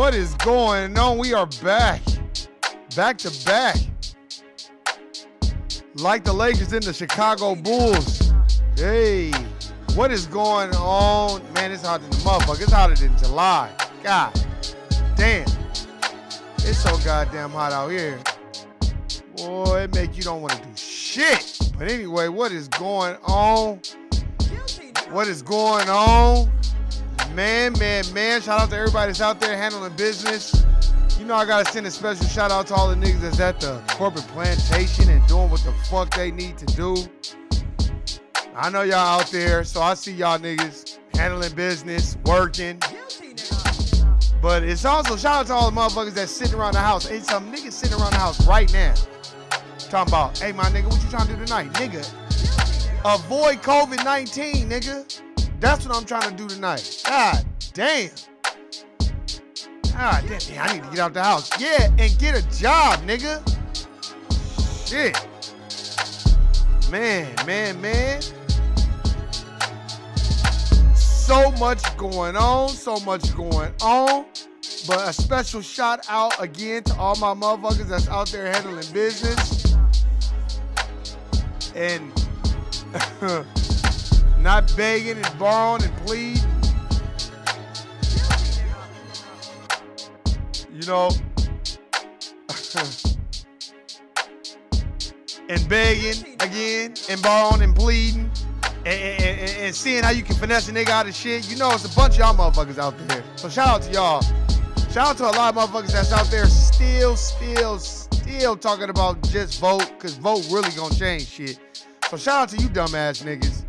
What is going on? We are back. Back to back. Like the Lakers and the Chicago Bulls. Hey, what is going on? Man, it's hot in the motherfucker. It's hotter than July. God damn. It's so goddamn hot out here. Boy, it make you don't want to do shit. But anyway, what is going on? What is going on? Man. Shout out to everybody that's out there handling business. You know I gotta send a special shout out to all the niggas that's at the corporate plantation and doing what the fuck they need to do. I know y'all out there, so I see y'all niggas handling business, working. But it's also shout out to all the motherfuckers that's sitting around the house. Ain't some niggas sitting around the house right now. Talking about, hey my nigga, what you trying to do tonight? Nigga, avoid COVID-19, nigga. That's what I'm trying to do tonight. God damn. God damn, I need to get out the house. Yeah, and get a job, nigga. Shit. Man. So much going on. But a special shout out again to all my motherfuckers that's out there handling business. And not begging and borrowing and pleading. You know, and begging again, and borrowing and pleading, and seeing how you can finesse a nigga out of shit. You know, it's a bunch of y'all motherfuckers out there. So shout out to y'all. Shout out to a lot of motherfuckers that's out there still talking about just vote, because vote really gonna change shit. So shout out to you dumbass niggas.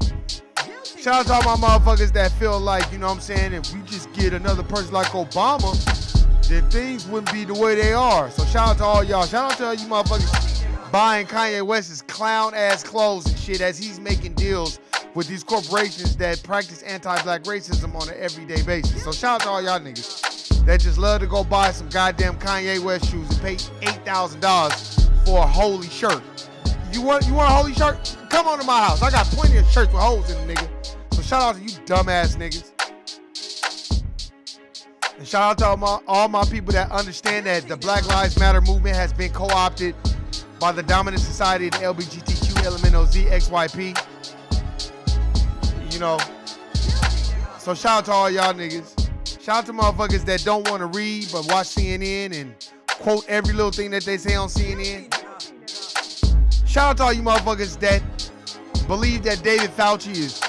Shout out to all my motherfuckers that feel like, you know what I'm saying, if we just get another person like Obama, then things wouldn't be the way they are. So shout out to all y'all. Shout out to all you motherfuckers buying Kanye West's clown-ass clothes and shit as he's making deals with these corporations that practice anti-black racism on an everyday basis. So shout out to all y'all niggas that just love to go buy some goddamn Kanye West shoes and pay $8,000 for a holy shirt. You want a holy shirt? Come on to my house. I got plenty of shirts with holes in them, nigga. So shout out to you dumbass niggas. And shout out to all my people that understand that the Black Lives Matter movement has been co-opted by the dominant society of the LGBTQ LMNOZ XYP. You know. So shout out to all y'all niggas. Shout out to motherfuckers that don't want to read but watch CNN and quote every little thing that they say on CNN. Shout out to all you motherfuckers that believe that David Fauci is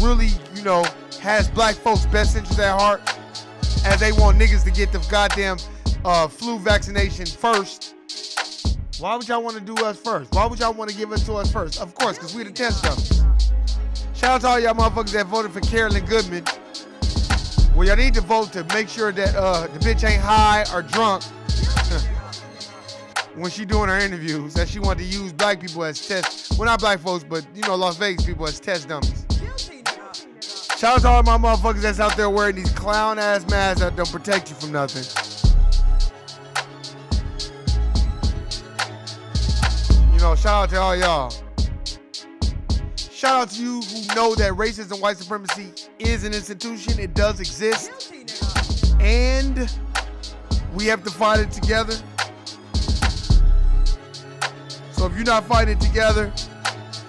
really, you know, has black folks' best interests at heart, as they want niggas to get the goddamn flu vaccination first. Why would y'all want to do us first? Why would y'all want to give it to us first? Of course, because we the test dummies. Shout out to all y'all motherfuckers that voted for Carolyn Goodman. Well, y'all need to vote to make sure that the bitch ain't high or drunk when she doing her interviews, that she wanted to use black people as test, well, not black folks, but, you know, Las Vegas people as test dummies. Shout out to all my motherfuckers that's out there wearing these clown-ass masks that don't protect you from nothing. You know, shout out to all y'all. Shout out to you who know that racism and white supremacy is an institution. It does exist. And we have to fight it together. So if you're not fighting together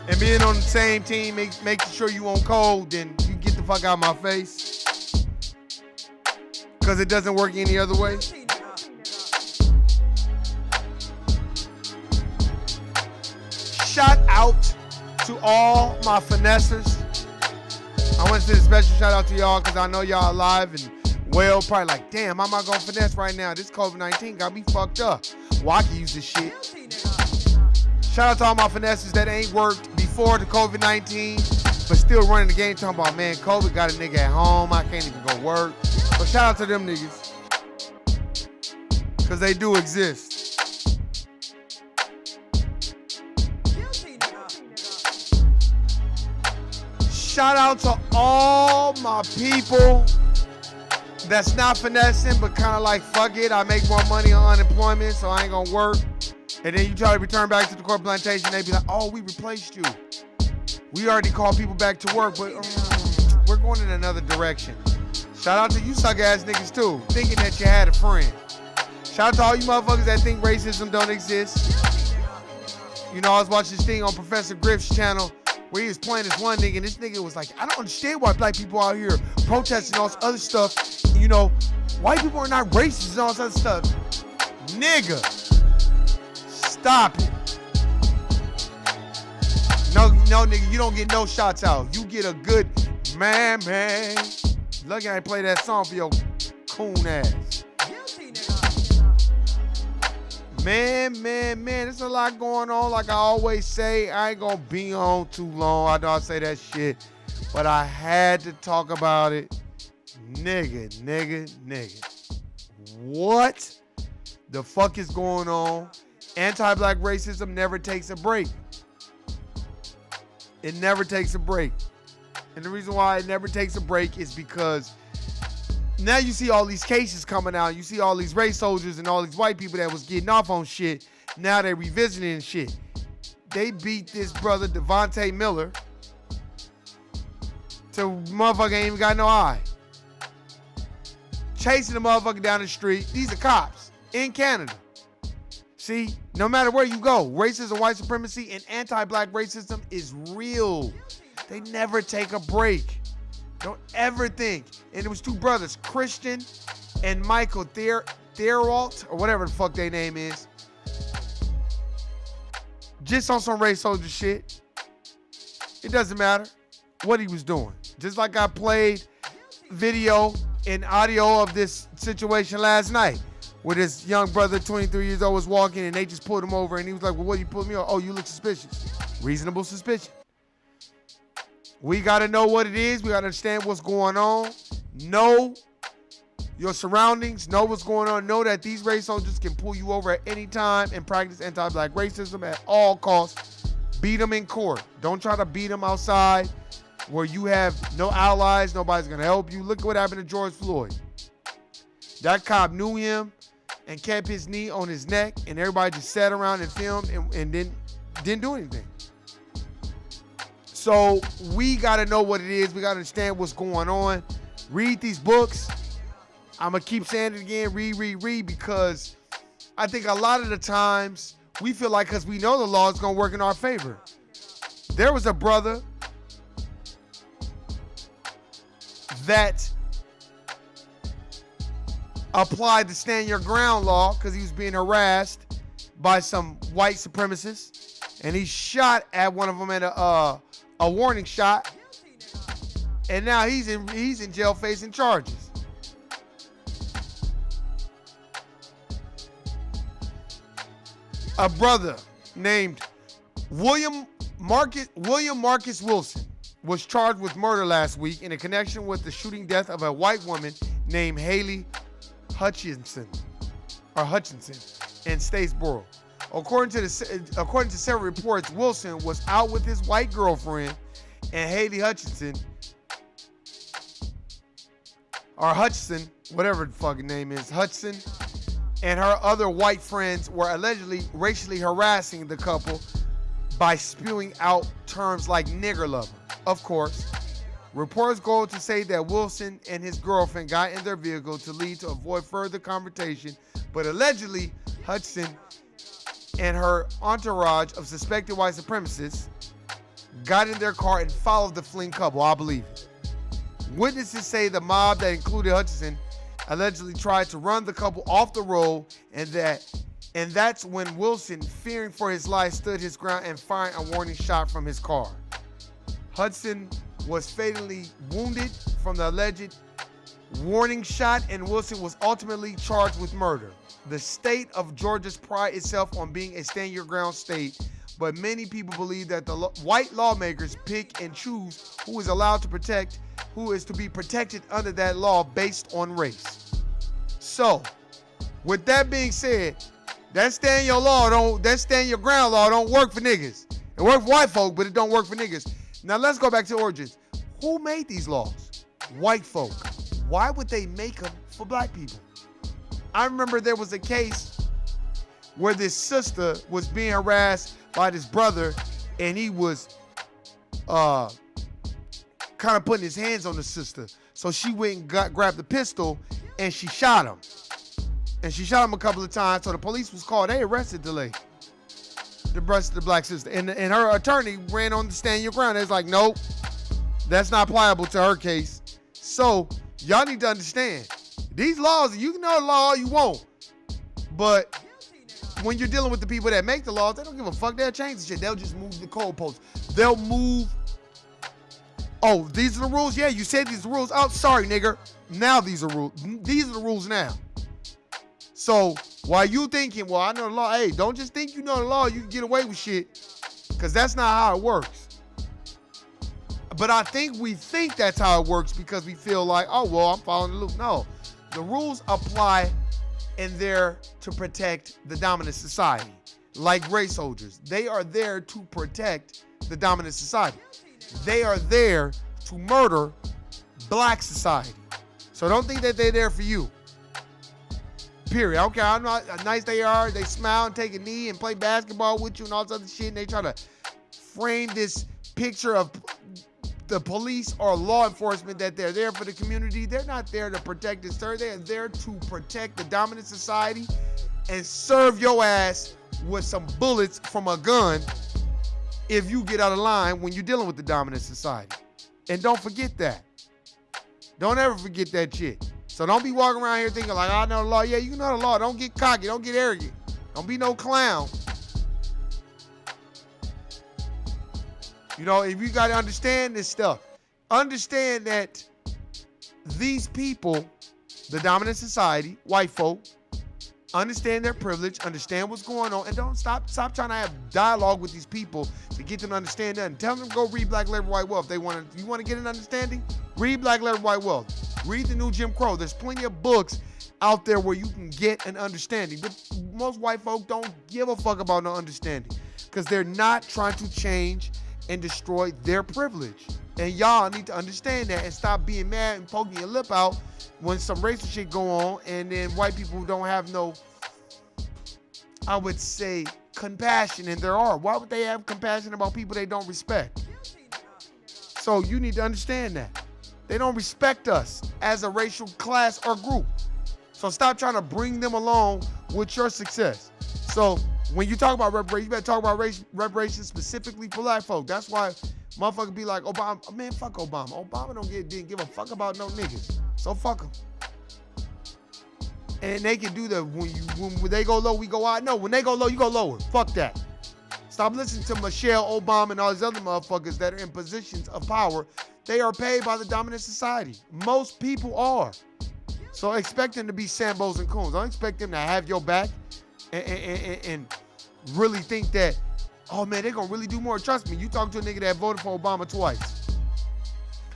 and being on the same team, making sure you on code, then you get the fuck out of my face. Because it doesn't work any other way. Shout out to all my finessers. I want to send a special shout out to y'all because I know y'all alive and well, probably like, damn, how am I going to finesse right now? This COVID-19 got me fucked up. Well, I can use this shit. Shout out to all my finessers that ain't worked before the COVID-19, but still running the game talking about, man, COVID got a nigga at home. I can't even go work. So shout out to them niggas. Because they do exist. Shout out to all my people that's not finessing, but kind of like, fuck it, I make more money on unemployment, so I ain't gonna work. And then you try to return back to the corporate plantation, they be like, oh, we replaced you. We already called people back to work, but we're going in another direction. Shout out to you suck ass niggas too, thinking that you had a friend. Shout out to all you motherfuckers that think racism don't exist. You know, I was watching this thing on Professor Griff's channel where he was playing this one nigga, and this nigga was like, I don't understand why black people out here protesting all this other stuff. You know, white people are not racist and all this other stuff. Nigga, stop it. No, nigga, you don't get no shots out. You get a good man. Lucky I ain't play that song for your coon ass. Man, there's a lot going on. Like I always say, I ain't gonna be on too long. I know I say that shit, but I had to talk about it. Nigga. What the fuck is going on? Anti-black racism never takes a break. It never takes a break. And the reason why it never takes a break is because now you see all these cases coming out. You see all these race soldiers and all these white people that was getting off on shit. Now they're revisiting shit. They beat this brother, Devontae Miller, to motherfucker ain't even got no eye. Chasing the motherfucker down the street. These are cops in Canada. See, no matter where you go, racism, white supremacy, and anti-black racism is real. They never take a break. Don't ever think. And it was two brothers, Christian and Michael Theralt, or whatever the fuck their name is. Just on some race soldier shit. It doesn't matter what he was doing. Just like I played video and audio of this situation last night, where this young brother, 23 years old, was walking and they just pulled him over and he was like, well, what you put me on? Oh, you look suspicious. Reasonable suspicion. We got to know what it is. We got to understand what's going on. Know your surroundings. Know what's going on. Know that these race soldiers can pull you over at any time and practice anti-black racism at all costs. Beat them in court. Don't try to beat them outside where you have no allies. Nobody's going to help you. Look at what happened to George Floyd. That cop knew him and kept his knee on his neck, and everybody just sat around and filmed and didn't do anything. So we got to know what it is. We got to understand what's going on. Read these books. I'm going to keep saying it again. Read, because I think a lot of the times we feel like because we know the law is going to work in our favor. There was a brother that applied the stand your ground law because he was being harassed by some white supremacists, and he shot at one of them at a warning shot, and now he's in jail facing charges. A brother named William Marcus Wilson was charged with murder last week in a connection with the shooting death of a white woman named Haley Hutchinson in Statesboro. According to several reports, Wilson was out with his white girlfriend, and Haley Hutchinson, whatever the fucking name is, Hudson, and her other white friends were allegedly racially harassing the couple by spewing out terms like nigger lover. Of course, reports go on to say that Wilson and his girlfriend got in their vehicle to leave to avoid further confrontation, but allegedly Hudson and her entourage of suspected white supremacists got in their car and followed the fleeing couple. I believe it. Witnesses say the mob that included Hutchinson allegedly tried to run the couple off the road, and that's when Wilson, fearing for his life, stood his ground and fired a warning shot from his car. Hudson was fatally wounded from the alleged warning shot, and Wilson was ultimately charged with murder. The state of Georgia prides itself on being a stand-your-ground state, but many people believe that the white lawmakers pick and choose who is allowed to protect, who is to be protected under that law based on race. So, with that being said, that stand-your-ground law don't work for niggas. It works for white folk, but it don't work for niggas. Now let's go back to origins. Who made these laws? White folk. Why would they make them for black people? I remember there was a case where this sister was being harassed by this brother, and he was kind of putting his hands on the sister. So she went and grabbed the pistol and she shot him. And she shot him a couple of times. So the police was called. They arrested the lady, the black sister. And her attorney ran on the stand your ground. It's like, nope, that's not pliable to her case. So y'all need to understand, these laws, you can know the law all you want, but when you're dealing with the people that make the laws, they don't give a fuck. They'll change the shit. They'll just move the goalposts. They'll move. Oh, these are the rules? Yeah, you said these are the rules. Oh, sorry, nigger. Now these are rules. These are the rules now. So while you thinking, well, I know the law. Hey, don't just think you know the law. You can get away with shit, because that's not how it works. But I think we think that's how it works because we feel like, oh, well, I'm following the loop. No, the rules apply and they're to protect the dominant society. Like race soldiers, they are there to protect the dominant society. They are there to murder black society. So don't think that they're there for you. Period. I don't care how nice they are. They smile and take a knee and play basketball with you and all this other shit. And they try to frame this picture of the police or law enforcement that they're there for the community. They're not there to protect us, sir. They're there to protect the dominant society and serve your ass with some bullets from a gun if you get out of line when you're dealing with the dominant society. And don't forget that. Don't ever forget that shit. So don't be walking around here thinking like, I know the law. Yeah, you know the law. Don't get cocky. Don't get arrogant. Don't be no clown. You know, if you got to understand this stuff, understand that these people, the dominant society, white folk, understand their privilege, understand what's going on, and don't stop trying to have dialogue with these people to get them to understand that. And tell them to go read Black Labor, White Wealth. You want to get an understanding? Read Black Labor, White Wealth. Read the new Jim Crow. There's plenty of books out there where you can get an understanding. But most white folk don't give a fuck about no understanding because they're not trying to change and destroy their privilege. And y'all need to understand that and stop being mad and poking your lip out when some racist shit go on and then white people don't have no, I would say, compassion in their heart. Why would they have compassion about people they don't respect? So you need to understand that. They don't respect us as a racial class or group. So stop trying to bring them along with your success. So when you talk about reparations, you better talk about reparations specifically for black folk. That's why motherfuckers be like, Obama, man, fuck Obama. Obama didn't give a fuck about no niggas. So fuck them. And they can do that when they go low, we go high. No, when they go low, you go lower. Fuck that. Stop listening to Michelle Obama and all these other motherfuckers that are in positions of power. They are paid by the dominant society. Most people are. So expect them to be Sambos and coons. Don't expect them to have your back and really think that, oh man, they're gonna really do more. Trust me, you talk to a nigga that voted for Obama twice.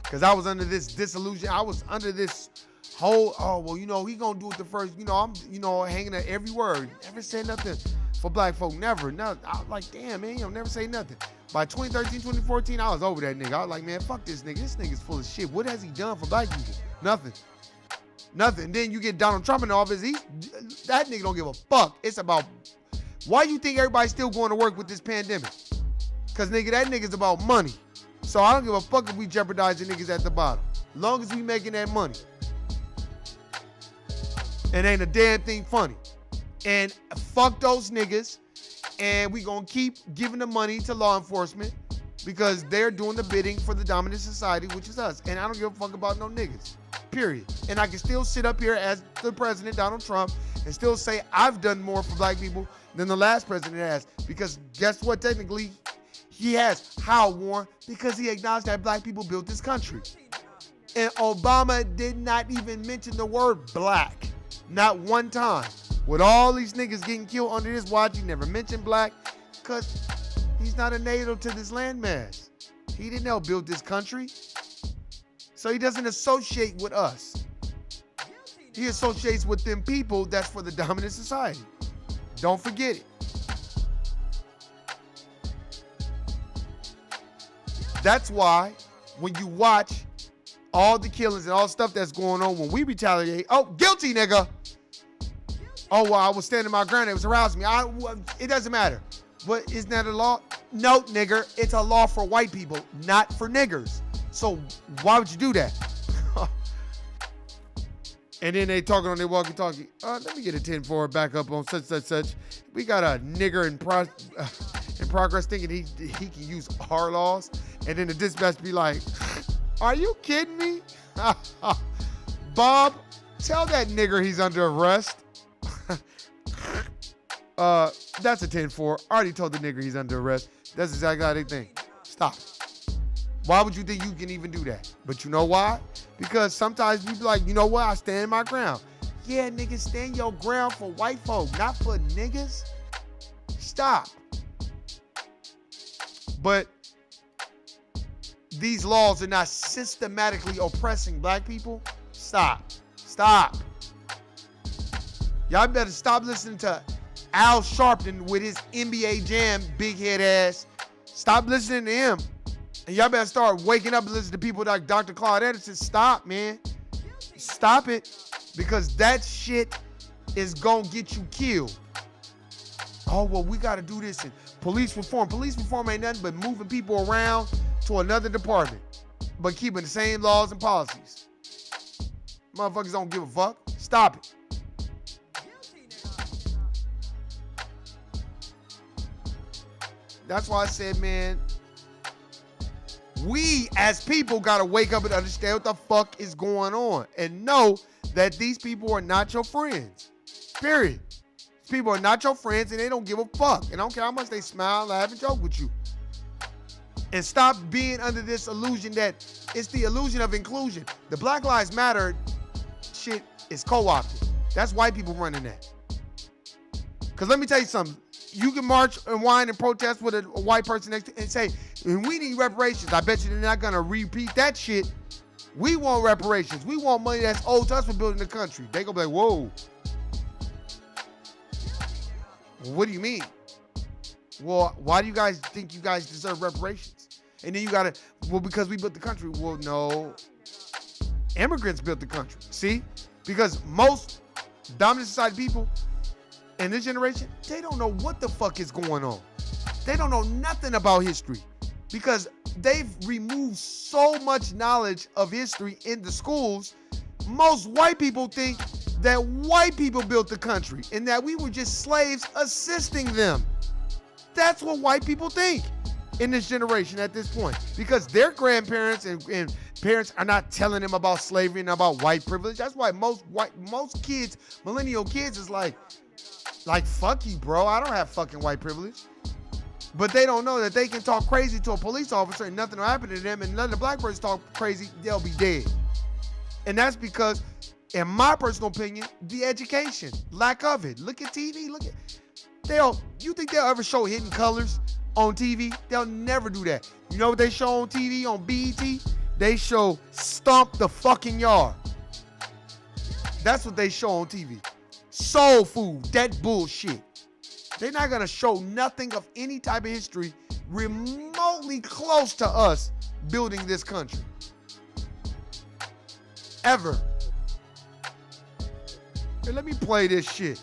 Cause I was under this disillusion. I was under this whole, oh well, you know, he gonna do it the first, you know, I'm, you know, hanging at every word. Never said nothing for black folk. Never. No, I was like, damn man, you know, never say nothing. By 2013, 2014, I was over that nigga. I was like, man, fuck this nigga. This nigga's full of shit. What has he done for black people? Nothing. Nothing. Then you get Donald Trump in office. That nigga don't give a fuck. It's about, why you think everybody's still going to work with this pandemic? Because nigga, that nigga's about money. So I don't give a fuck if we jeopardize the niggas at the bottom. Long as we making that money. It ain't a damn thing funny. And fuck those niggas. And we gonna keep giving the money to law enforcement because they're doing the bidding for the dominant society, which is us. And I don't give a fuck about no niggas, period. And I can still sit up here as the president, Donald Trump, and still say I've done more for black people than the last president has. Because guess what? Technically, he has. How, Warren? Because he acknowledged that black people built this country. And Obama did not even mention the word black. Not one time. With all these niggas getting killed under his watch, he never mentioned black because he's not a native to this landmass. He didn't help build this country. So he doesn't associate with us. He associates with them people that's for the dominant society. Don't forget it. That's why when you watch all the killings and all the stuff that's going on, when we retaliate, oh, guilty nigga. Oh, well, I was standing my ground. It was harassing me. It doesn't matter. But isn't that a law? No, nigger. It's a law for white people, not for niggers. So why would you do that? And then they talking on their walkie-talkie. Let me get a 10-4 back up on such. We got a nigger in progress thinking he can use our laws. And then the dispatch be like, are you kidding me? Bob, tell that nigger he's under arrest. That's a 10-4. I already told the nigger he's under arrest. That's exactly how they think. Stop. Why would you think you can even do that? But you know why? Because sometimes you be like, you know what? I stand my ground. Yeah, niggas, stand your ground for white folk, not for niggas. Stop. But these laws are not systematically oppressing black people. Stop. Stop. Y'all better stop listening to Al Sharpton with his NBA Jam big head ass. Stop listening to him. And y'all better start waking up and listening to people like Dr. Claude Edison. Stop, man. Stop it. Because that shit is going to get you killed. Oh, well, we got to do this. And police reform. Police reform ain't nothing but moving people around to another department, but keeping the same laws and policies. Motherfuckers don't give a fuck. Stop it. That's why I said, man, we as people got to wake up and understand what the fuck is going on and know that these people are not your friends. Period. These people are not your friends and they don't give a fuck. And I don't care how much they smile, laugh, and joke with you. And stop being under this illusion that it's the illusion of inclusion. The Black Lives Matter shit is co-opted. That's white people running that. Because let me tell you something. You can march and whine and protest with a white person next to and say, we need reparations. I bet you they're not going to repeat that shit. We want reparations. We want money that's owed to us for building the country. They going to be like, whoa. What do you mean? Well, why do you guys think you guys deserve reparations? And then you got to, well, because we built the country. Well, no. Immigrants built the country. See? Because most dominant society people in this generation, they don't know what the fuck is going on. They don't know nothing about history because they've removed so much knowledge of history in the schools. Most white people think that white people built the country and that we were just slaves assisting them. That's what white people think in this generation at this point because their grandparents and parents are not telling them about slavery and about white privilege. That's why most kids, millennial kids is like, fuck you, bro. I don't have fucking white privilege. But they don't know that they can talk crazy to a police officer and nothing will happen to them, and none of the black person talk crazy, they'll be dead. And that's because, in my personal opinion, the education, lack of it. Look at TV, you think they'll ever show Hidden Colors on TV? They'll never do that. You know what they show on TV, on BET? They show Stomp the Fucking Yard. That's what they show on TV. Soul food, that bullshit. They're not gonna show nothing of any type of history remotely close to us building this country. Ever. Hey, let me play this shit.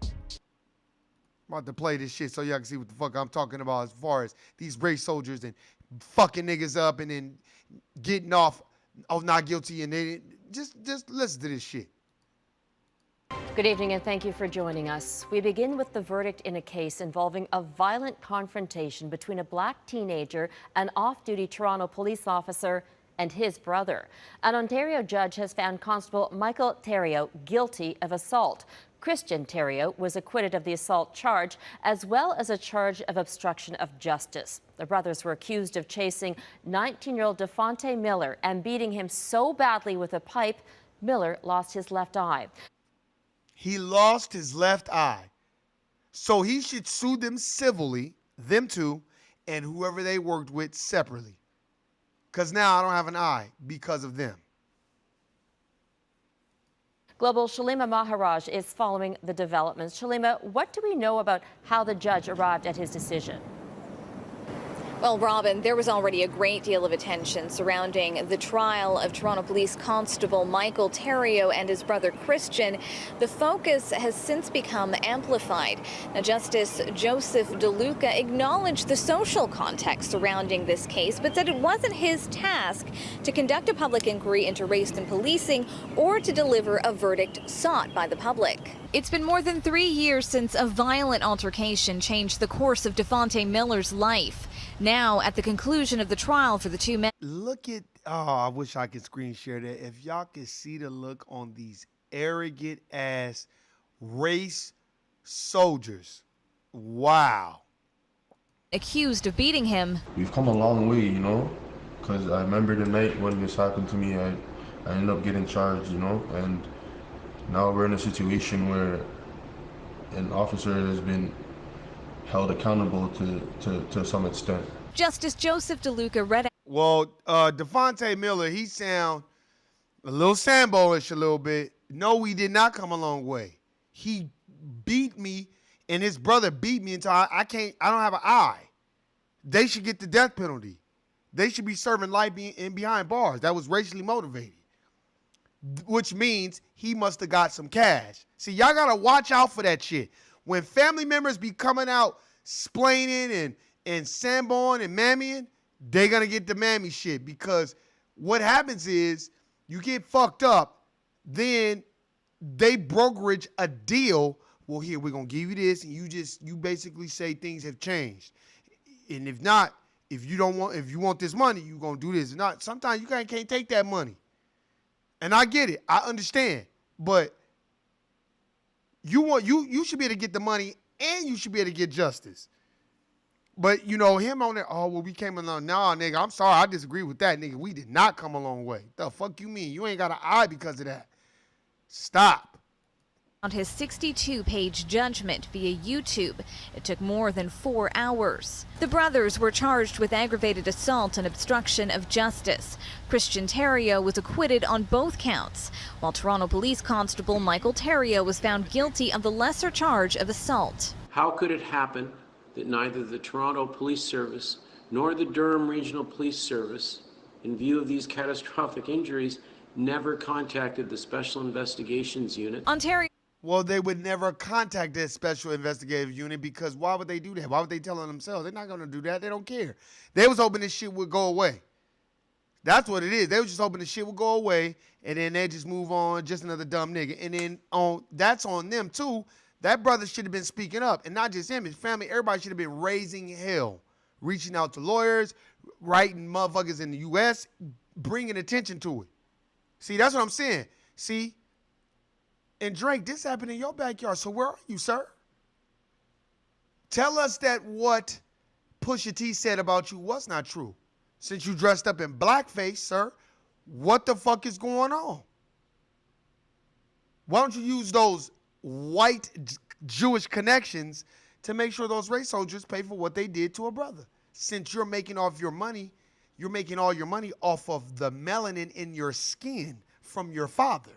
I'm about to play this shit so y'all can see what the fuck I'm talking about as far as these race soldiers and fucking niggas up and then getting off not guilty and they just listen to this shit. Good evening and thank you for joining us. We begin with the verdict in a case involving a violent confrontation between a black teenager, an off-duty Toronto police officer, and his brother. An Ontario judge has found Constable Michael Theriault guilty of assault. Christian Theriault was acquitted of the assault charge, as well as a charge of obstruction of justice. The brothers were accused of chasing 19-year-old Defonte Miller and beating him so badly with a pipe, Miller lost his left eye. He lost his left eye. So he should sue them civilly, them two, and whoever they worked with separately. Because now I don't have an eye because of them. Global Shalima Maharaj is following the developments. Shalima, what do we know about how the judge arrived at his decision? Well, Robin, there was already a great deal of attention surrounding the trial of Toronto Police Constable Michael Theriault and his brother Christian. The focus has since become amplified. Now, Justice Joseph DeLuca acknowledged the social context surrounding this case, but said it wasn't his task to conduct a public inquiry into race and policing or to deliver a verdict sought by the public. It's been more than 3 years since a violent altercation changed the course of Devontae Miller's life. Now, at the conclusion of the trial for the two men. Look at, I wish I could screen share that. If y'all could see the look on these arrogant ass race soldiers. Wow. Accused of beating him. We've come a long way, you know, because I remember the night when this happened to me, I ended up getting charged, you know, and now we're in a situation where an officer has been held accountable to some extent. Justice Joseph DeLuca read. Well, Devontae Miller, he sound a little Sambo-ish a little bit. No, we did not come a long way. He beat me, and his brother beat me until I don't have an eye. They should get the death penalty. They should be serving life in behind bars. That was racially motivated, which means he must have got some cash. See, y'all got to watch out for that shit. When family members be coming out splaining and samboing and mammying, they going to get the mammy shit, because what happens is you get fucked up, then they brokerage a deal. Well, here, we're going to give you this, and you basically say things have changed. And if not, if you want this money, you're going to do this. Not sometimes you can't take that money. And I get it. I understand. But you should be able to get the money, and you should be able to get justice. But, you know, him on there, oh, well, we came along. Nah, nigga, I'm sorry. I disagree with that, nigga. We did not come a long way. The fuck you mean? You ain't got an eye because of that. Stop. On his 62-page judgment via YouTube. It took more than 4 hours. The brothers were charged with aggravated assault and obstruction of justice. Christian Theriault was acquitted on both counts, while Toronto Police Constable Michael Theriault was found guilty of the lesser charge of assault. How could it happen that neither the Toronto Police Service nor the Durham Regional Police Service, in view of these catastrophic injuries, never contacted the Special Investigations Unit? Ontario. Well, they would never contact that special investigative unit, because why would they do that? Why would they tell on themselves? They're not going to do that. They don't care. They was hoping this shit would go away. That's what it is. They was just hoping the shit would go away, and then they just move on, just another dumb nigga. And then that's on them, too. That brother should have been speaking up, and not just him, his family. Everybody should have been raising hell, reaching out to lawyers, writing motherfuckers in the U.S., bringing attention to it. See, that's what I'm saying. See? And Drake, this happened in your backyard. So where are you, sir? Tell us that what Pusha T said about you was not true. Since you dressed up in blackface, sir, what the fuck is going on? Why don't you use those white Jewish connections to make sure those race soldiers pay for what they did to a brother? Since you're making all your money off of the melanin in your skin from your father.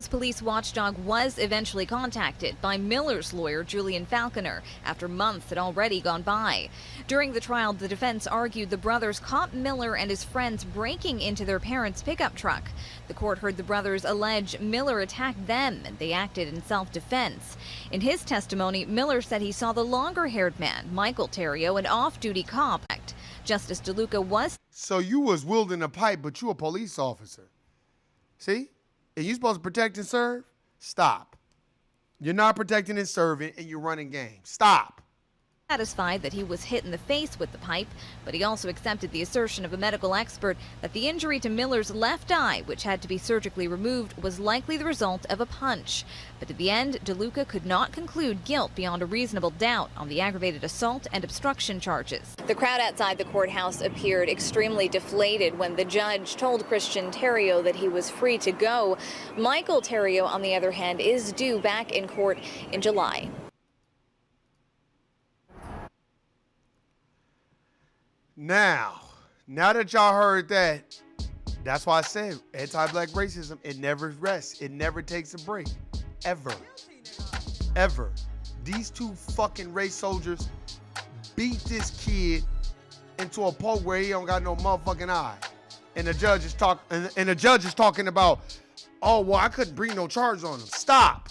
Police watchdog was eventually contacted by Miller's lawyer, Julian Falconer, after months had already gone by. During the trial, the defense argued the brothers caught Miller and his friends breaking into their parents' pickup truck. The court heard the brothers allege Miller attacked them and they acted in self-defense. In his testimony, Miller said he saw the longer-haired man, Michael Theriault, an off-duty cop. Justice DeLuca was... So you was wielding a pipe, but you a police officer. See? And you supposed to protect and serve? Stop. You're not protecting and serving, and you're running games. Stop. Satisfied that he was hit in the face with the pipe, but he also accepted the assertion of a medical expert that the injury to Miller's left eye, which had to be surgically removed, was likely the result of a punch. But at the end, DeLuca could not conclude guilt beyond a reasonable doubt on the aggravated assault and obstruction charges. The crowd outside the courthouse appeared extremely deflated when the judge told Christian Theriault that he was free to go. Michael Theriault, on the other hand, is due back in court in July. Now that y'all heard that, that's why I said anti-black racism, it never rests. It never takes a break. Ever. Ever. These two fucking race soldiers beat this kid into a pulp where he don't got no motherfucking eye. And the judge is talking about, oh, well, I couldn't bring no charge on him. Stop.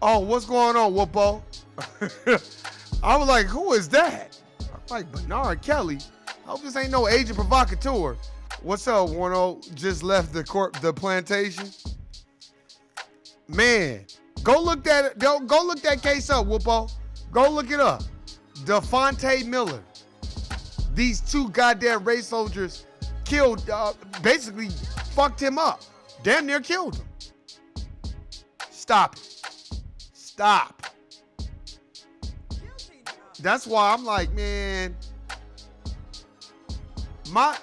Oh, what's going on, Whoopo? I was like, who is that? I'm like, Bernard Kelly. I hope this ain't no agent provocateur. What's up, Warno? Just left the plantation. Man, go look that case up, Whoopo. Go look it up. Devontae Miller. These two goddamn race soldiers killed, basically fucked him up. Damn near killed him. Stop it. Stop. That's why I'm like, man, my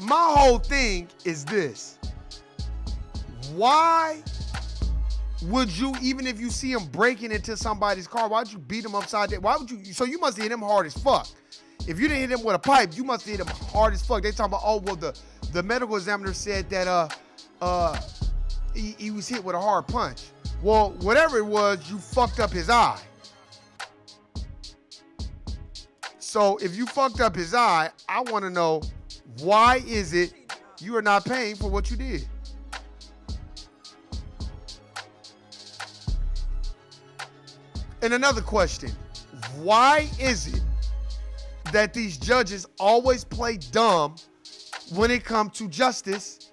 whole thing is this. Why would you, even if you see him breaking into somebody's car, why'd you beat him upside down? Why would you? So you must have hit him hard as fuck. If you didn't hit him with a pipe, you must have hit him hard as fuck. They talking about, oh, well, the medical examiner said that he was hit with a hard punch. Well, whatever it was, you fucked up his eye. So if you fucked up his eye, I want to know, why is it you are not paying for what you did? And another question, why is it that these judges always play dumb when it comes to justice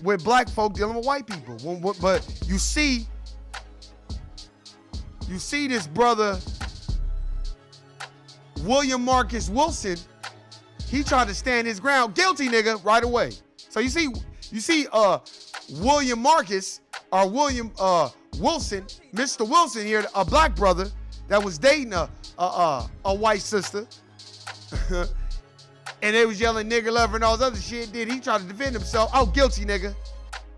with black folk dealing with white people? But you see this brother, William Marcus Wilson, he tried to stand his ground, guilty nigga, right away. So you see William Marcus, or William Wilson, Mr. Wilson here, a black brother that was dating a white sister, and they was yelling nigger lover and all this other shit. Then he tried to defend himself. Oh, guilty nigga.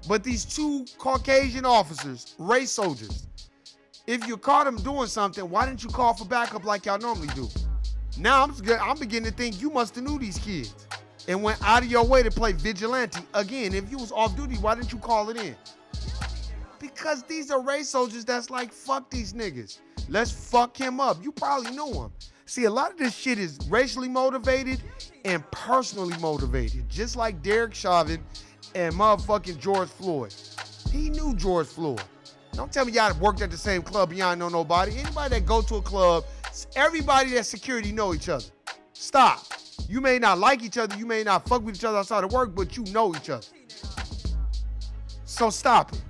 But these two Caucasian officers, race soldiers, if you caught them doing something, why didn't you call for backup like y'all normally do? Now I'm beginning to think you must have knew these kids and went out of your way to play vigilante. Again, if you was off duty, why didn't you call it in? Because these are race soldiers that's like, fuck these niggas. Let's fuck him up. You probably knew him. See, a lot of this shit is racially motivated and personally motivated. Just like Derek Chauvin and motherfucking George Floyd. He knew George Floyd. Don't tell me y'all worked at the same club and y'all know nobody. Anybody that go to a club, everybody that's security know each other. Stop. You may not like each other, you may not fuck with each other outside of work, but you know each other. So stop it.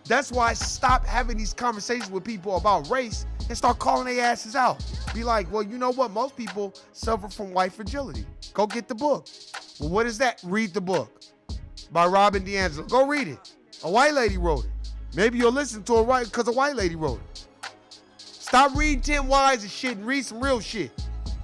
That's why I stop having these conversations with people about race and start calling their asses out. Be like, well, you know what? Most people suffer from white fragility. Go get the book. Well, what is that? Read the book by Robin DiAngelo. Go read it. A white lady wrote it. Maybe you'll listen to it right because a white lady wrote it. Stop reading Tim Wise and shit and read some real shit.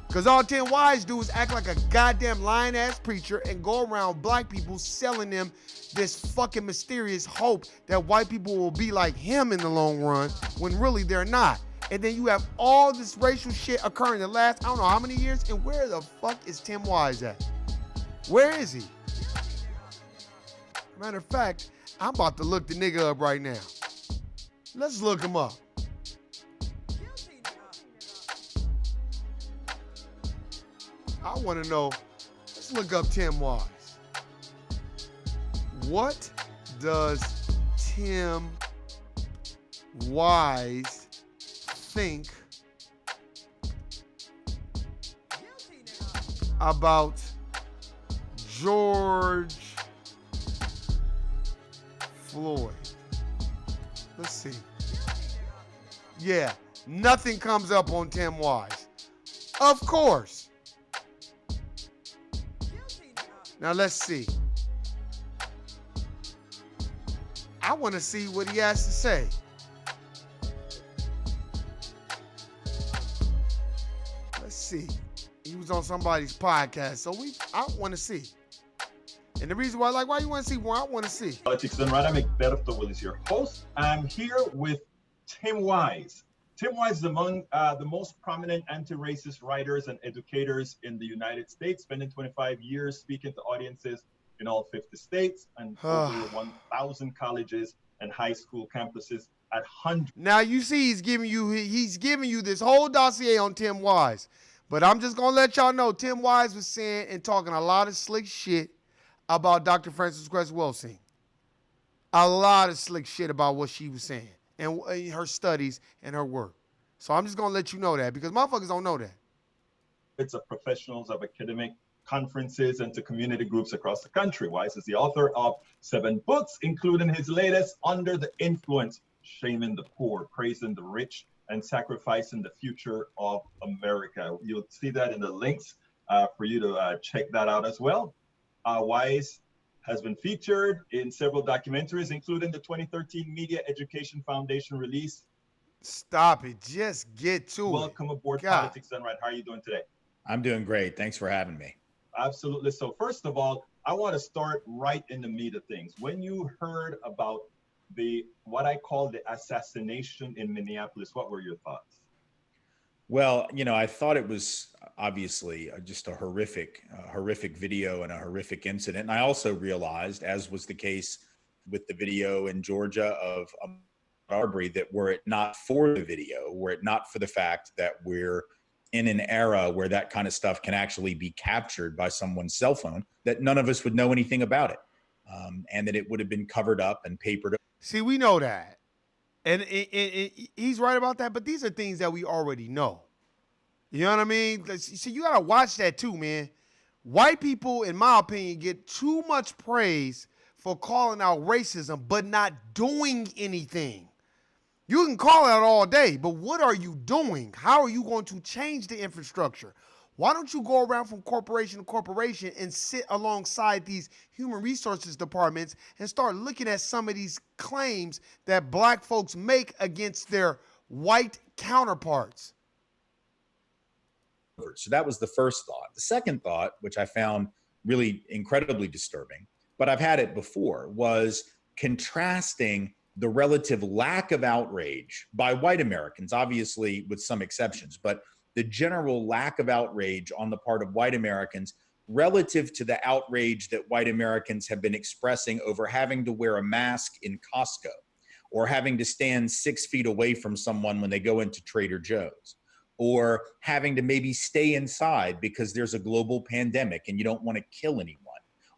Because all Tim Wise do is act like a goddamn lying-ass preacher and go around black people selling them this fucking mysterious hope that white people will be like him in the long run when really they're not. And then you have all this racial shit occurring in the last, I don't know how many years, and where the fuck is Tim Wise at? Where is he? Matter of fact, I'm about to look the nigga up right now. Let's look him up. I want to know, let's look up Tim Wise. What does Tim Wise think about George Floyd? Let's see. Yeah, nothing comes up on Tim Wise. Of course. Now let's see. I want to see what he has to say. Let's see. He was on somebody's podcast, so I want to see. And the reason why, like, why you want to see more? I want to see. Politics done right. I'm Egberto Will is your host. I'm here with Tim Wise. Tim Wise is among the most prominent anti-racist writers and educators in the United States, spending 25 years speaking to audiences in all 50 states and over 1,000 colleges and high school campuses at hundreds. Now you see he's giving you this whole dossier on Tim Wise. But I'm just gonna let y'all know Tim Wise was saying and talking a lot of slick shit about Dr. Frances Cress Welsing. A lot of slick shit about what she was saying and her studies and her work. So I'm just gonna let you know that because motherfuckers don't know that. It's of professionals of academic conferences and to community groups across the country. Wise is the author of 7 books, including his latest, Under the Influence, Shaming the Poor, Praising the Rich, and Sacrificing the Future of America. You'll see that in the links for you to check that out as well. Wise has been featured in several documentaries, including the 2013 Media Education Foundation release. Stop it. Just get to it. Welcome aboard God. Politics Done Right. How are you doing today? I'm doing great. Thanks for having me. Absolutely. So first of all, I want to start right in the meat of things. When you heard about what I call the assassination in Minneapolis, what were your thoughts? Well, I thought it was obviously just a horrific video and a horrific incident. And I also realized, as was the case with the video in Georgia of Arbery, that were it not for the video, were it not for the fact that we're in an era where that kind of stuff can actually be captured by someone's cell phone, that none of us would know anything about it. And that it would have been covered up and papered up. See, we know that. And he's right about that, but these are things that we already know. You know what I mean? See, you got to watch that too, man. White people, in my opinion, get too much praise for calling out racism, but not doing anything. You can call it out all day, but what are you doing? How are you going to change the infrastructure? Why don't you go around from corporation to corporation and sit alongside these human resources departments and start looking at some of these claims that black folks make against their white counterparts? So that was the first thought. The second thought, which I found really incredibly disturbing, but I've had it before, was contrasting the relative lack of outrage by white Americans, obviously with some exceptions, but the general lack of outrage on the part of white Americans relative to the outrage that white Americans have been expressing over having to wear a mask in Costco or having to stand 6 feet away from someone when they go into Trader Joe's, or having to maybe stay inside because there's a global pandemic and you don't want to kill anyone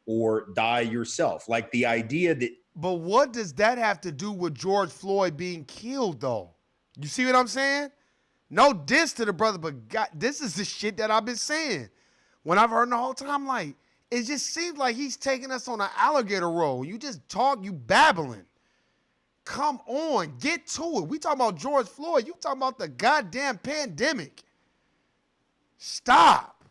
or die yourself. Like the idea that... But what does that have to do with George Floyd being killed, though? You see what I'm saying? No diss to the brother, but God, this is the shit that I've been saying. When I've heard the whole time, like, it just seems like he's taking us on an alligator roll. You just talk, you babbling. Come on, get to it. We talking about George Floyd. You talking about the goddamn pandemic. Stop.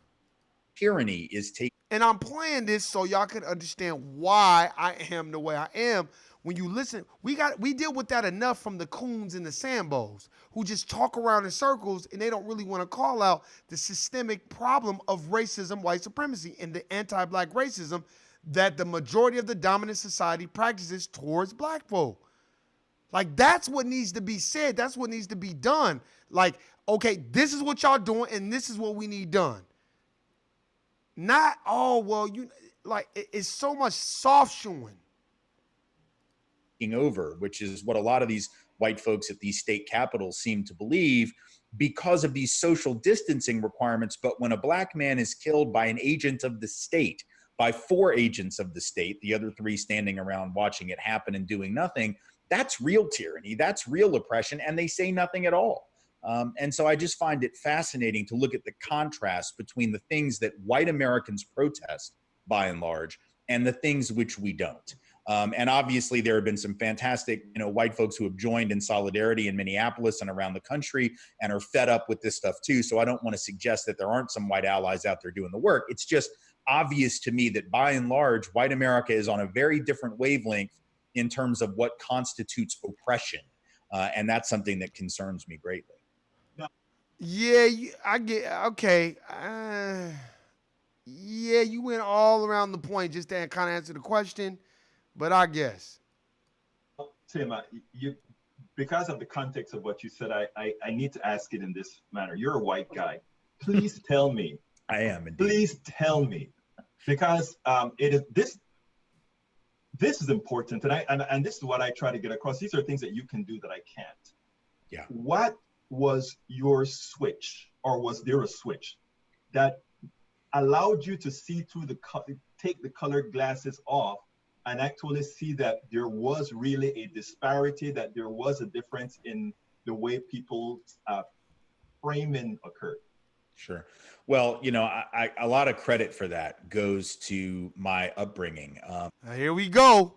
Tyranny is taking... And I'm playing this so y'all can understand why I am the way I am. When you listen, we deal with that enough from the coons and the Sambos who just talk around in circles and they don't really want to call out the systemic problem of racism, white supremacy, and the anti-black racism that the majority of the dominant society practices towards black folk. Like, that's what needs to be said. That's what needs to be done. Like, okay, this is what y'all doing and this is what we need done. Not, oh, well, it's so much soft shoeing. Over, which is what a lot of these white folks at these state capitals seem to believe because of these social distancing requirements. But when a black man is killed by an agent of the state, by 4 agents of the state, the other 3 standing around watching it happen and doing nothing, that's real tyranny, that's real oppression, and they say nothing at all. And so I just find it fascinating to look at the contrast between the things that white Americans protest, by and large, and the things which we don't. And obviously there have been some fantastic, white folks who have joined in solidarity in Minneapolis and around the country and are fed up with this stuff too. So I don't want to suggest that there aren't some white allies out there doing the work. It's just obvious to me that by and large, white America is on a very different wavelength in terms of what constitutes oppression. And that's something that concerns me greatly. Yeah, I get, okay. Yeah, you went all around the point just to kind of answer the question, but I guess. Tim, because of the context of what you said, I need to ask it in this manner. You're a white guy. Please tell me. I am indeed. Please tell me, because it is this. this is important, and this is what I try to get across. These are things that you can do that I can't. Yeah. What was your switch, or was there a switch that allowed you to see through take the colored glasses off and actually see that there was really a disparity, that there was a difference in the way people's framing occurred? Sure. Well, you know, a lot of credit for that goes to my upbringing. Here we go.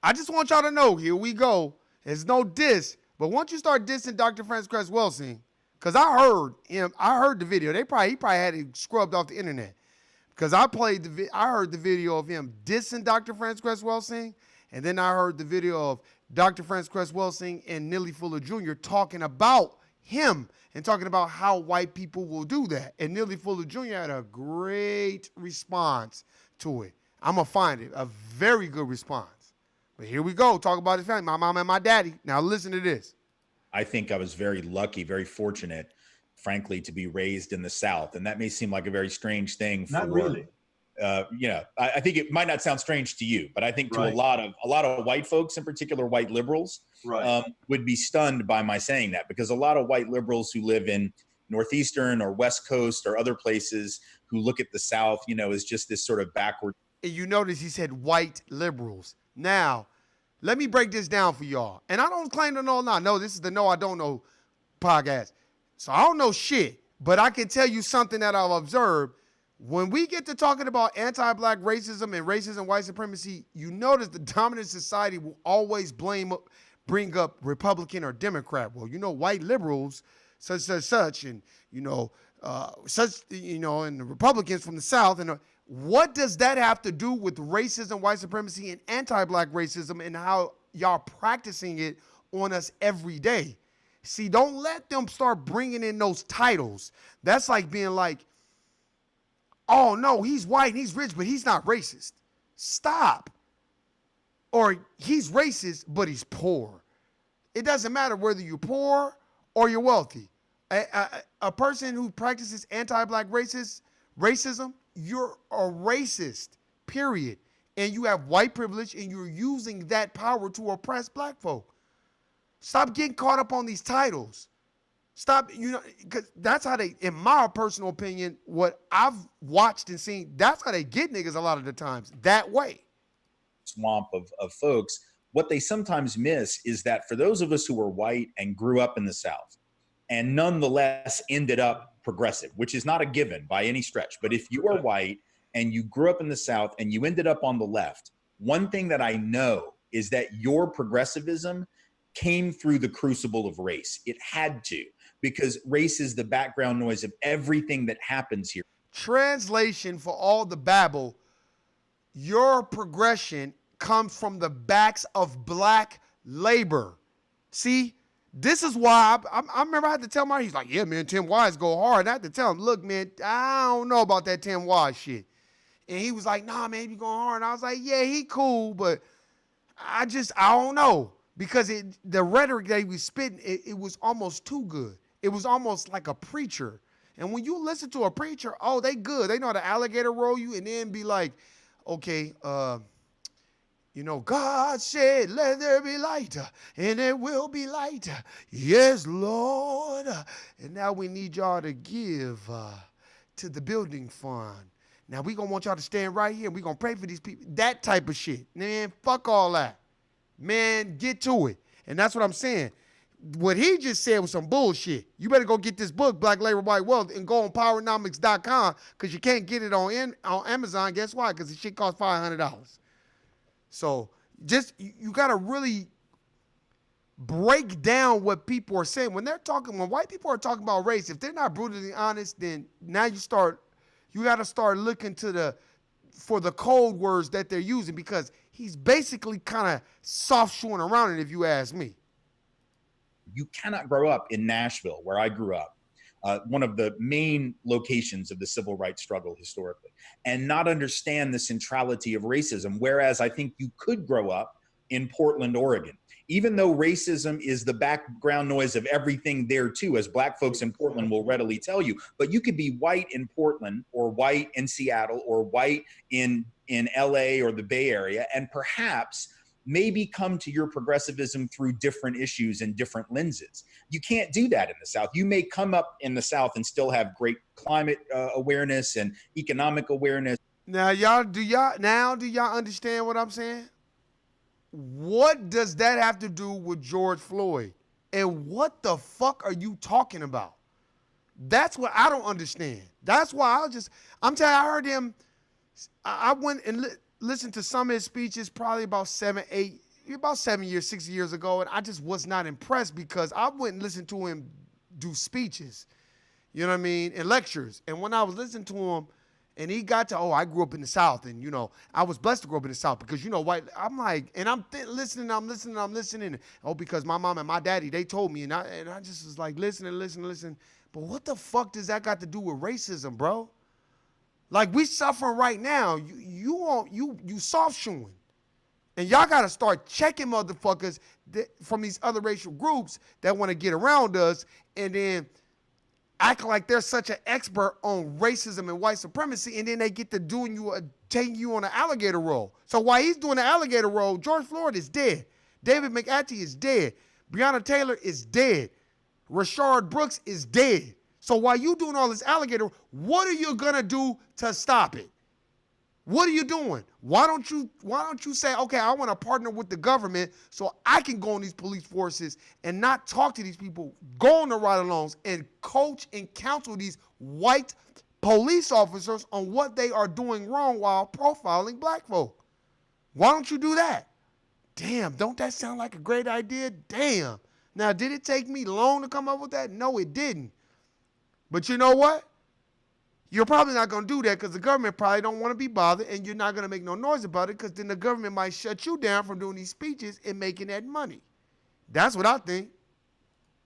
I just want y'all to know, here we go. There's no diss, but once you start dissing Dr. Francis Cress Welsing, because I heard the video. He probably had it scrubbed off the internet. Because I heard the video of him dissing Dr. Francis Cress Welsing, and then I heard the video of Dr. Francis Cress Welsing and Neely Fuller Jr. talking about him and talking about how white people will do that. And Neely Fuller Jr. had a great response to it. I'm going to find it. A very good response. But here we go. Talk about his family. My mom and my daddy. Now listen to this. I think I was very lucky, very fortunate, frankly, to be raised in the South. And that may seem like a very strange thing for, not really. You know, I think it might not sound strange to you, but I think to a lot of white folks, in particular white liberals, would be stunned by my saying that, because a lot of white liberals who live in Northeastern or West Coast or other places who look at the South, you know, as just this sort of backward. And you notice he said white liberals. Now, let me break this down for y'all. And I don't claim to know now. No, this is the No I Don't Know podcast. So I don't know shit, but I can tell you something that I've observed. When we get to talking about anti-black racism and racism, white supremacy, you notice the dominant society will always bring up Republican or Democrat. Well, you know, white liberals, such, and, you know, and the Republicans from the South. And what does that have to do with racism, white supremacy, and anti-black racism, and how y'all practicing it on us every day? See, don't let them start bringing in those titles. That's like being like, oh, no, he's white and he's rich, but he's not racist. Stop. Or he's racist, but he's poor. It doesn't matter whether you're poor or you're wealthy. A person who practices anti-black racism, you're a racist, period. And you have white privilege, and you're using that power to oppress black folk. Stop getting caught up on these titles. Stop, you know, because that's how they, in my personal opinion, what I've watched and seen, that's how they get niggas a lot of the times, that way. Swamp of folks. What they sometimes miss is that for those of us who were white and grew up in the South and nonetheless ended up progressive, which is not a given by any stretch, but if you are white and you grew up in the South and you ended up on the left, one thing that I know is that your progressivism came through the crucible of race. It had to, because race is the background noise of everything that happens here. Translation for all the babble, your progression comes from the backs of black labor. See, this is why I remember I had to tell my, he's like, yeah, man, Tim Wise go hard. And I had to tell him, look, man, I don't know about that Tim Wise shit. And he was like, nah, man, he going hard. And I was like, yeah, he cool, but I don't know. Because the rhetoric that he was spitting, it was almost too good. It was almost like a preacher. And when you listen to a preacher, oh, they good. They know how to alligator roll you and then be like, okay, you know, God said, let there be light, and there will be light. Yes, Lord. And now we need y'all to give to the building fund. Now we going to want y'all to stand right here. We going to pray for these people. That type of shit. Man, fuck all that. Man, get to it. And that's what I'm saying. What he just said was some bullshit. You better go get this book, Black Labor, White Wealth, and go on powernomics.com, because you can't get it on Amazon. Guess why? Because the shit costs $500. So just, you got to really break down what people are saying. When white people are talking about race, if they're not brutally honest, then now you got to start looking for the code words that they're using, because he's basically kind of soft shoeing around it, if you ask me. You cannot grow up in Nashville, where I grew up, one of the main locations of the civil rights struggle historically, and not understand the centrality of racism, whereas I think you could grow up in Portland, Oregon. Even though racism is the background noise of everything there too, as black folks in Portland will readily tell you, but you could be white in Portland or white in Seattle or white in in LA or the Bay Area, and perhaps maybe come to your progressivism through different issues and different lenses. You can't do that in the South. You may come up in the South and still have great climate awareness and economic awareness. Now, do y'all understand what I'm saying? What does that have to do with George Floyd? And what the fuck are you talking about? That's what I don't understand. That's why I'm telling you, I heard him. I went and listened to some of his speeches probably about 6 years ago, and I just was not impressed because I went and listened to him do speeches, you know what I mean, and lectures. And when I was listening to him, and he got to, I grew up in the South, and, I was blessed to grow up in the South because, white, I'm like, and I'm listening, because my mom and my daddy, they told me, and I just was like, listen. But what the fuck does that got to do with racism, bro? Like, we suffering right now. You soft shoeing. And y'all got to start checking motherfuckers from these other racial groups that want to get around us and then act like they're such an expert on racism and white supremacy, and then they get to taking you on an alligator roll. So while he's doing the alligator roll, George Floyd is dead. David McAtee is dead. Breonna Taylor is dead. Rashard Brooks is dead. So while you doing all this alligator, what are you gonna do to stop it? What are you doing? Why don't you say, okay, I want to partner with the government so I can go on these police forces and not talk to these people, go on the ride-alongs and coach and counsel these white police officers on what they are doing wrong while profiling black folk? Why don't you do that? Damn, don't that sound like a great idea? Damn. Now, did it take me long to come up with that? No, it didn't. But you know what? You're probably not going to do that because the government probably don't want to be bothered, and you're not going to make no noise about it because then the government might shut you down from doing these speeches and making that money. That's what I think.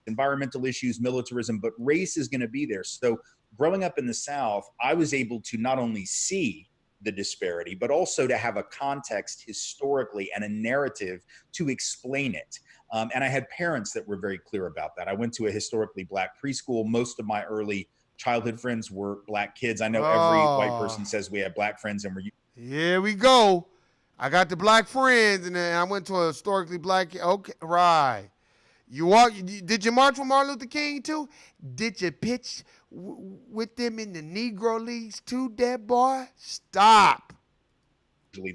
Environmental issues, militarism, but race is going to be there. So growing up in the South, I was able to not only see the disparity, but also to have a context historically and a narrative to explain it. And I had parents that were very clear about that. I went to a historically black preschool. Most of my early childhood friends were black kids. I know every white person says we have black friends, and here we go. I got the black friends, and then I went to a historically black. Okay, right. Did you march with Martin Luther King too? Did you pitch with them in the Negro Leagues too, dead boy? Stop.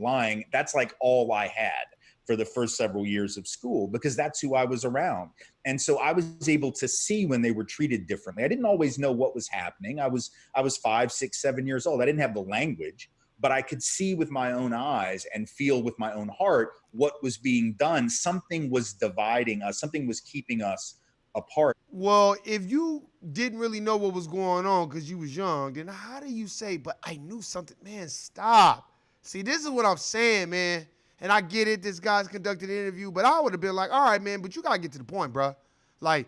Lying. That's like all I had for the first several years of school because that's who I was around. And so I was able to see when they were treated differently. I didn't always know what was happening. I was 5, 6, 7 years old. I didn't have the language, but I could see with my own eyes and feel with my own heart what was being done. Something was dividing us. Something was keeping us apart. Well, if you didn't really know what was going on because you was young, then how do you say, but I knew something? Man, stop. See, this is what I'm saying, man. And I get it, this guy's conducted an interview, but I would have been like, all right, man, but you got to get to the point, bro. Like,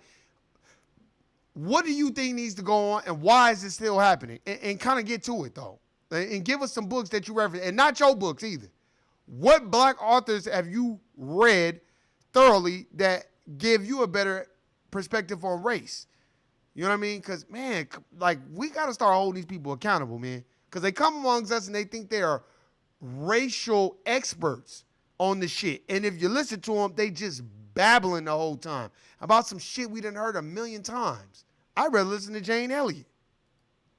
what do you think needs to go on, and why is it still happening? And kind of get to it, though. And give us some books that you reference, and not your books either. What black authors have you read thoroughly that give you a better perspective on race? You know what I mean? Because, man, like, we got to start holding these people accountable, man. Because they come amongst us and they think they are racial experts on the shit. And if you listen to them, they just babbling the whole time about some shit we done heard a million times. I'd rather listen to Jane Elliott.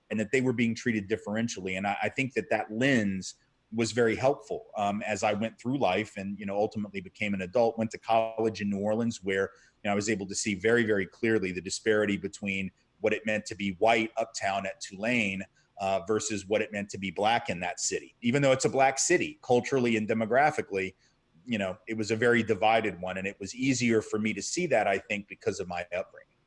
And that they were being treated differentially. And I think that lens was very helpful as I went through life and, ultimately became an adult, went to college in New Orleans where, I was able to see very, very clearly the disparity between what it meant to be white uptown at Tulane versus what it meant to be black in that city. Even though it's a black city, culturally and demographically, it was a very divided one. And it was easier for me to see that, I think, because of my upbringing.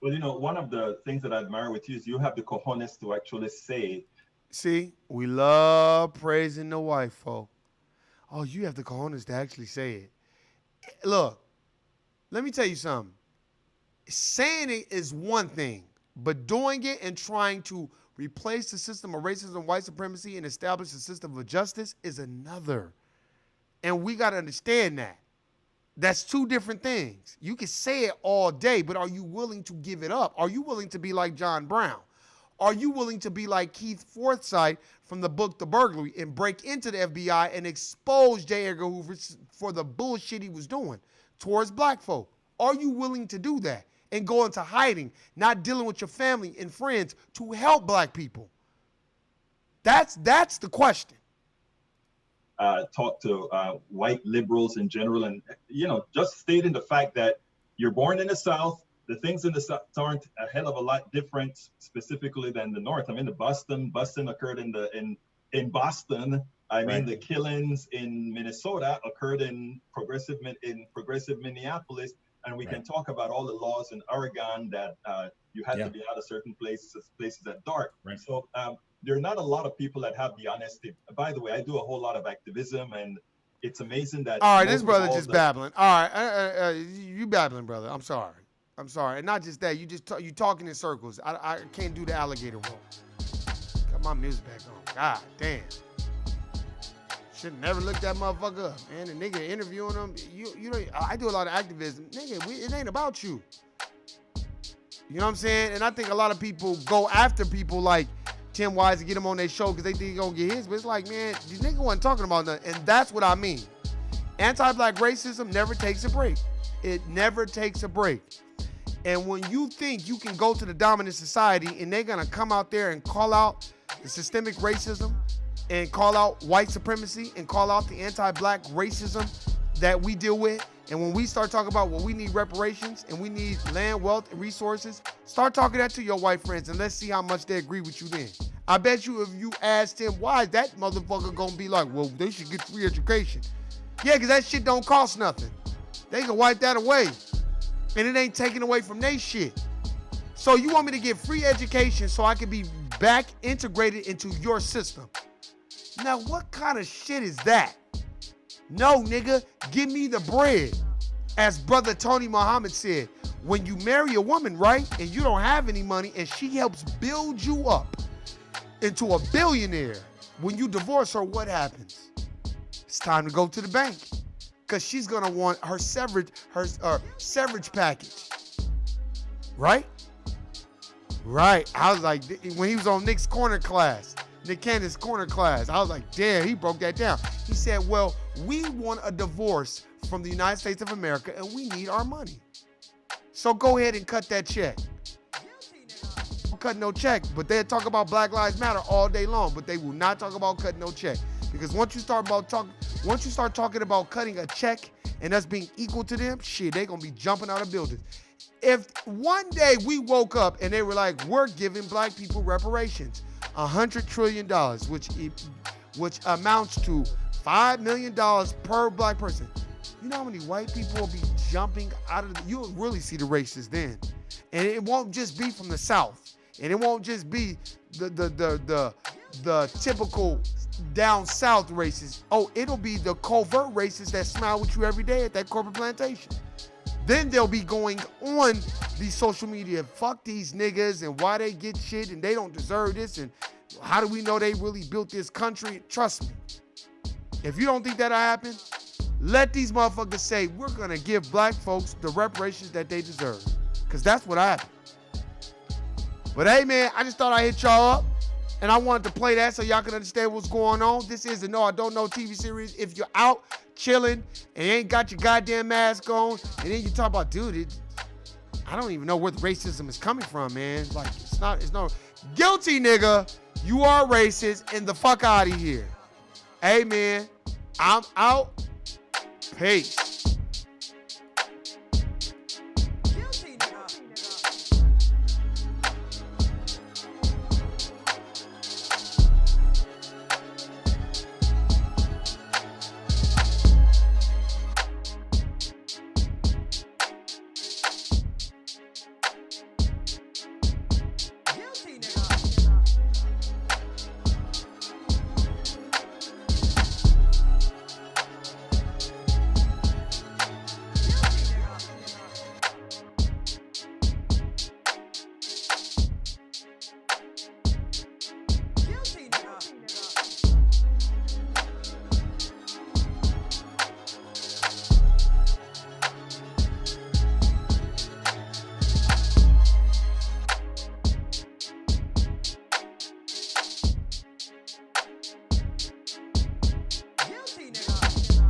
Well, one of the things that I admire with you is you have the cojones to actually say. See, we love praising the white folk. Oh, you have the cojones to actually say it. Look, let me tell you something. Saying it is one thing, but doing it and trying to replace the system of racism and white supremacy and establish a system of justice is another. And we got to understand that. That's two different things. You can say it all day, but are you willing to give it up? Are you willing to be like John Brown? are you willing to be like Keith Forsyth from the book The Burglary and break into the FBI and expose J. Edgar Hoover for the bullshit he was doing towards black folk? Are you willing to do that and go into hiding, not dealing with your family and friends to help black people? That's the question. Talk to white liberals in general, and just stating the fact that you're born in the South. The things in the South aren't a hell of a lot different specifically than the North. I mean, the busting occurred in Boston. I mean, the killings in Minnesota occurred in progressive Minneapolis, and we can talk about all the laws in Oregon that you had to be out of certain places at dark. Right. So there are not a lot of people that have the honesty. By the way, I do a whole lot of activism, and it's amazing that. All right, this brother just babbling. All right, you babbling, brother. I'm sorry, and not just that. You talking in circles. I can't do the alligator roll. Got my music back on. God damn. Should never look that motherfucker up, man. The nigga interviewing him. You know, I do a lot of activism, nigga. It ain't about you. You know what I'm saying? And I think a lot of people go after people like Tim Wise to get him on their show because they think he's gonna get his. But it's like, man, these niggas wasn't talking about nothing. And that's what I mean. Anti-black racism never takes a break. It never takes a break. And when you think you can go to the dominant society and they're gonna come out there and call out the systemic racism and call out white supremacy and call out the anti-black racism that we deal with, and when we start talking about, well, we need reparations and we need land, wealth, and resources, start talking that to your white friends and let's see how much they agree with you then. I bet you if you asked him why, that motherfucker gonna be like, well, they should get free education. Yeah, because that shit don't cost nothing. They can wipe that away. And it ain't taken away from they shit. So you want me to get free education so I can be back integrated into your system. Now, what kind of shit is that? No, nigga, give me the bread. As Brother Tony Muhammad said, when you marry a woman, right, and you don't have any money and she helps build you up into a billionaire, when you divorce her, what happens? It's time to go to the bank because she's going to want her severage package. Right? Right. I was like, when he was on Nick Cannon's corner class, I was like, damn, he broke that down. He said, well, we want a divorce from the United States of America and we need our money. So go ahead and cut that check. Cut no check, but they'll talk about Black Lives Matter all day long, but they will not talk about cutting no check. Because once you start talking about cutting a check and us being equal to them, shit, they gonna be jumping out of buildings. If one day we woke up and they were like, we're giving black people reparations, $100 trillion, which amounts to $5 million per black person. You know how many white people will be jumping out of you'll really see the races then. And it won't just be from the South. And it won't just be the typical down South races. Oh, it'll be the covert races that smile with you every day at that corporate plantation. Then they'll be going on these social media, fuck these niggas and why they get shit and they don't deserve this and how do we know they really built this country? Trust me. If you don't think that'll happen, let these motherfuckers say we're gonna give black folks the reparations that they deserve. Cause that's what happened. But hey man, I just thought I'd hit y'all up and I wanted to play that so y'all can understand what's going on. This is the No I Don't Know TV series. If you're out chilling and you ain't got your goddamn mask on and then you talk about, dude, I don't even know where the racism is coming from, man. Like, it's no guilty, nigga. You are racist and the fuck out of here. Hey man, I'm out. Peace.